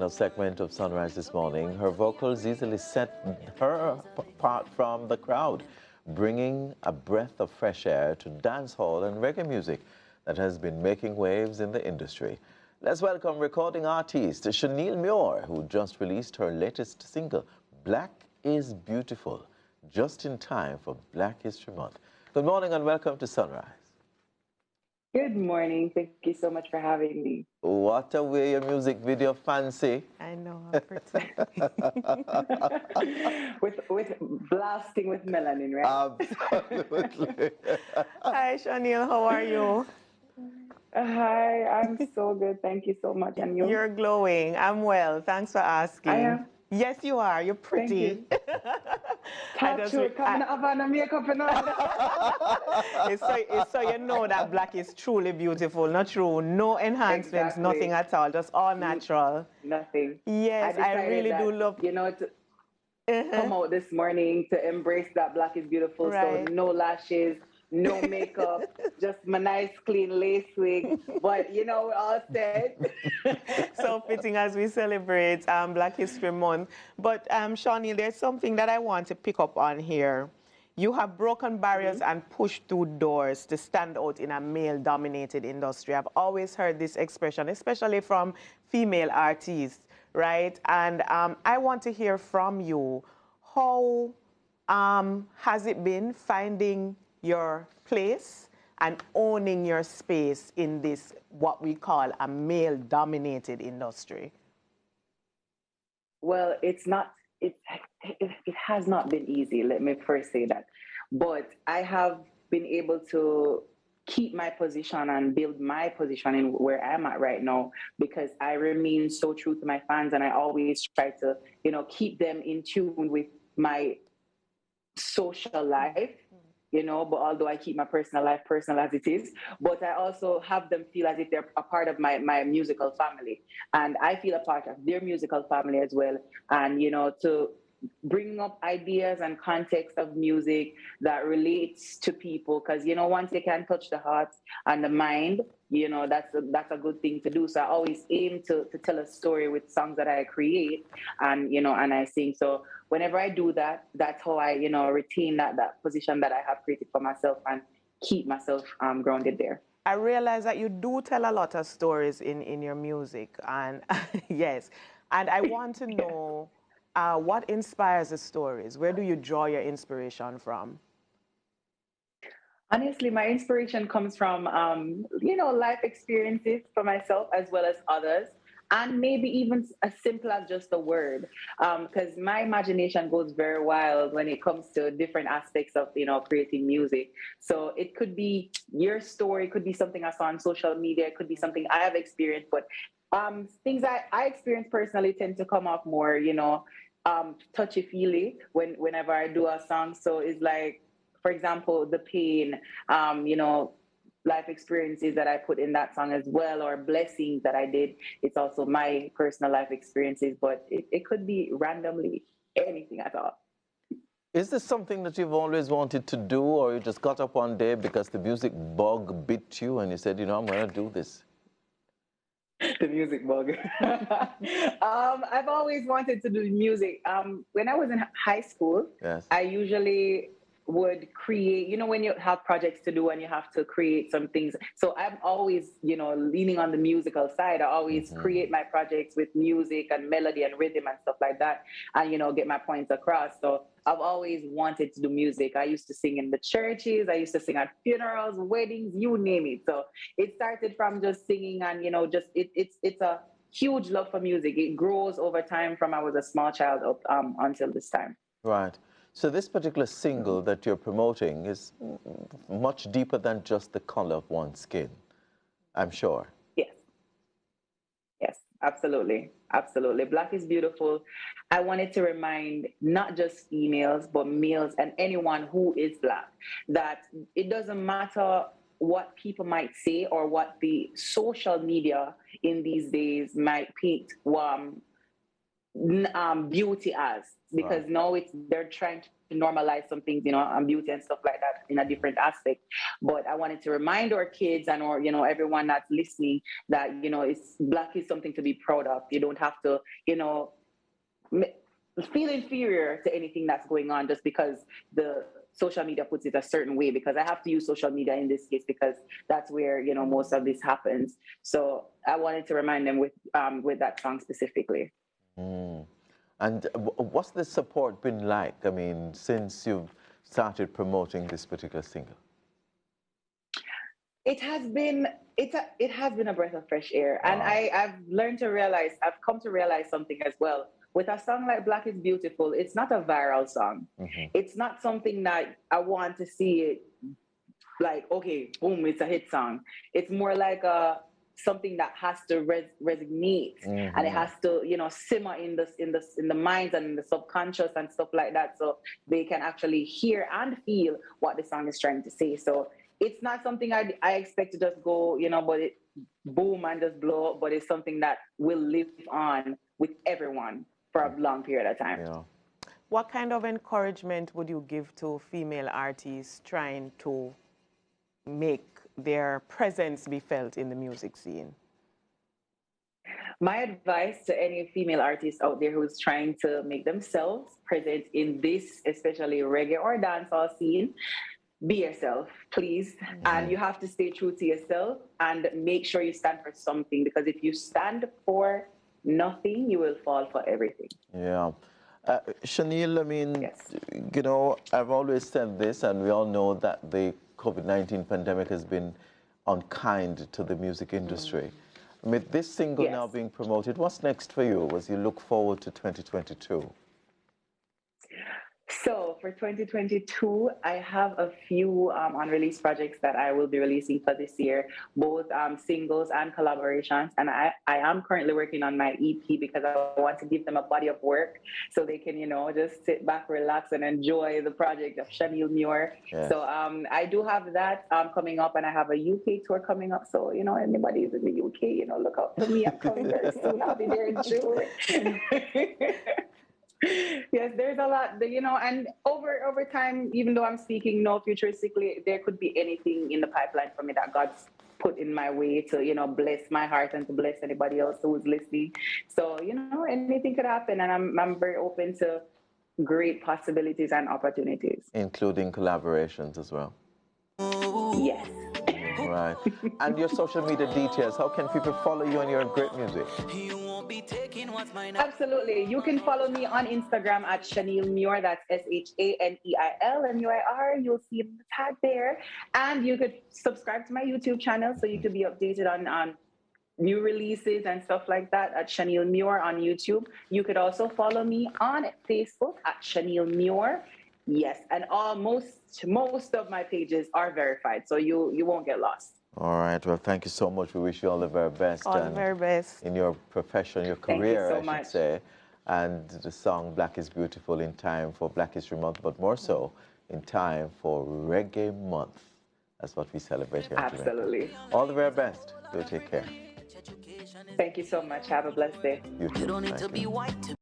final segment of Sunrise this morning. Her vocals easily set her apart from the crowd, bringing a breath of fresh air to dancehall and reggae music that has been making waves in the industry. Let's welcome recording artist Chanel Muir, who just released her latest single, Black is Beautiful, just in time for Black History Month. Good morning and welcome to Sunrise. Good morning. Thank you so much for having me. What a way your music video fancy. I know, how pretty. with blasting with melanin, right? Absolutely. Hi, Chanel, how are you? Hi, I'm so good. Thank you so much. And you? You're glowing. I'm well. Thanks for asking. I am. Yes, you are. You're pretty. Thank you. It's so you know that black is truly beautiful, not true. No enhancements, Exactly. nothing at all, just all natural. Nothing. Yes, I really do love. You know, to come out this morning to embrace that black is beautiful. Right. So no lashes, no makeup, just my nice clean lace wig. But you know, we're all set. So fitting as we celebrate Black History Month. But Chanel, there's something that I want to pick up on here. You have broken barriers and pushed through doors to stand out in a male-dominated industry. I've always heard this expression, especially from female artists, right? And I want to hear from you, how has it been finding your place and owning your space in this, what we call a male-dominated industry? Well, it has not been easy. Let me first say that. But I have been able to keep my position and build my position in where I'm at right now because I remain so true to my fans and I always try to, you know, keep them in tune with my social life. You know, but although I keep my personal life personal as it is, but I also have them feel as if they're a part of my musical family. And I feel a part of their musical family as well. And, you know, to bring up ideas and context of music that relates to people. Because, you know, once they can touch the heart and the mind, you know, that's a good thing to do. So I always aim to tell a story with songs that I create and, you know, and I sing. So whenever I do that, that's how I, you know, retain that position that I have created for myself and keep myself grounded there. I realize that you do tell a lot of stories in your music. And yes, and I want to know what inspires the stories? Where do you draw your inspiration from? Honestly, my inspiration comes from, you know, life experiences for myself as well as others. And maybe even as simple as just a word, because my imagination goes very wild when it comes to different aspects of, you know, creating music. So it could be your story, it could be something I saw on social media, it could be something I have experienced, but things I experience personally tend to come off more, you know, touchy-feely whenever I do a song. So it's like, for example, the pain, you know, life experiences that I put in that song as well, or blessings that I did. It's also my personal life experiences, but it could be randomly anything at all. Is this something that you've always wanted to do, or you just got up one day because the music bug bit you and you said, you know, I'm going to do this? The music bug. I've always wanted to do music. When I was in high school, yes, I usually would create, you know, when you have projects to do and you have to create some things. So I'm always, you know, leaning on the musical side. I always create my projects with music and melody and rhythm and stuff like that, and, you know, get my points across. So I've always wanted to do music. I used to sing in the churches. I used to sing at funerals, weddings, you name it. So it started from just singing and, you know, just it's a huge love for music. It grows over time from I was a small child up until this time. Right. So this particular single that you're promoting is much deeper than just the color of one's skin, I'm sure. Yes. Yes, absolutely. Absolutely. Black is beautiful. I wanted to remind not just females, but males and anyone who is Black that it doesn't matter what people might say or what the social media in these days might paint beauty as, because Right. now they're trying to normalize some things, and beauty and stuff like that in a different aspect. But I wanted to remind our kids and or everyone that's listening that it's black is something to be proud of. You don't have to feel inferior to anything that's going on just because the social media puts it a certain way, because I have to use social media in this case because that's where most of this happens. So I wanted to remind them with that song specifically. Mm. And what's the support been like? I mean, since you've started promoting this particular single? It has been it has been a breath of fresh air, and Wow. I've come to realize something as well. With a song like Black is Beautiful, it's not a viral song. Hmm. It's not something that I want to see it like, okay, boom, it's a hit song. It's more like something that has to resonate, and it Hmm. has to simmer in the minds and in the subconscious and stuff like that, so they can actually hear and feel what the song is trying to say. So it's not something I expect to just go, but it boom and just blow up, but it's something that will live on with everyone for a long period of time. Yeah. What kind of encouragement would you give to female artists trying to make their presence be felt in the music scene? My advice to any female artist out there who's trying to make themselves present in this, especially reggae or dancehall scene, be yourself, please. And Hmm. you have to stay true to yourself and make sure you stand for something, because if you stand for nothing, you will fall for everything. Yeah. Chanel, I mean, Yes. I've always said this, and we all know that the COVID-19 pandemic has been unkind to the music industry. With this single Yes. now being promoted, what's next for you as you look forward to 2022? So for 2022, I have a few unreleased projects that I will be releasing for this year, both singles and collaborations. And I am currently working on my EP because I want to give them a body of work so they can, just sit back, relax, and enjoy the project of Chanel Muir. Yes. So I do have that coming up, and I have a UK tour coming up. So, anybody who's in the UK, look out for me. I'm coming very soon. I'll be there in June. Yes, there's a lot, and over time, even though I'm speaking no futuristically, there could be anything in the pipeline for me that God's put in my way to, bless my heart and to bless anybody else who's listening. So, anything could happen, and I'm very open to great possibilities and opportunities. Including collaborations as well. Yes. Right. And your social media details, how can people follow you and your great music? Absolutely. You can follow me on Instagram at Chanel Muir. That's ShaneilMuir. You'll see the tag there. And you could subscribe to my YouTube channel so you could be updated on new releases and stuff like that at Chanel Muir on YouTube. You could also follow me on Facebook at Chanel Muir. Yes, and most of my pages are verified, so you won't get lost. All right. Well, thank you so much. We wish you all the very best All the and very best. in your profession, your Thank you career, so I should much. say. And the song Black is Beautiful in time for Black History Month, but more so in time for Reggae Month. That's what we celebrate here in Jamaica. Absolutely. All the very best. Do take care. Thank you so much. Have a blessed day. You too. Thank you.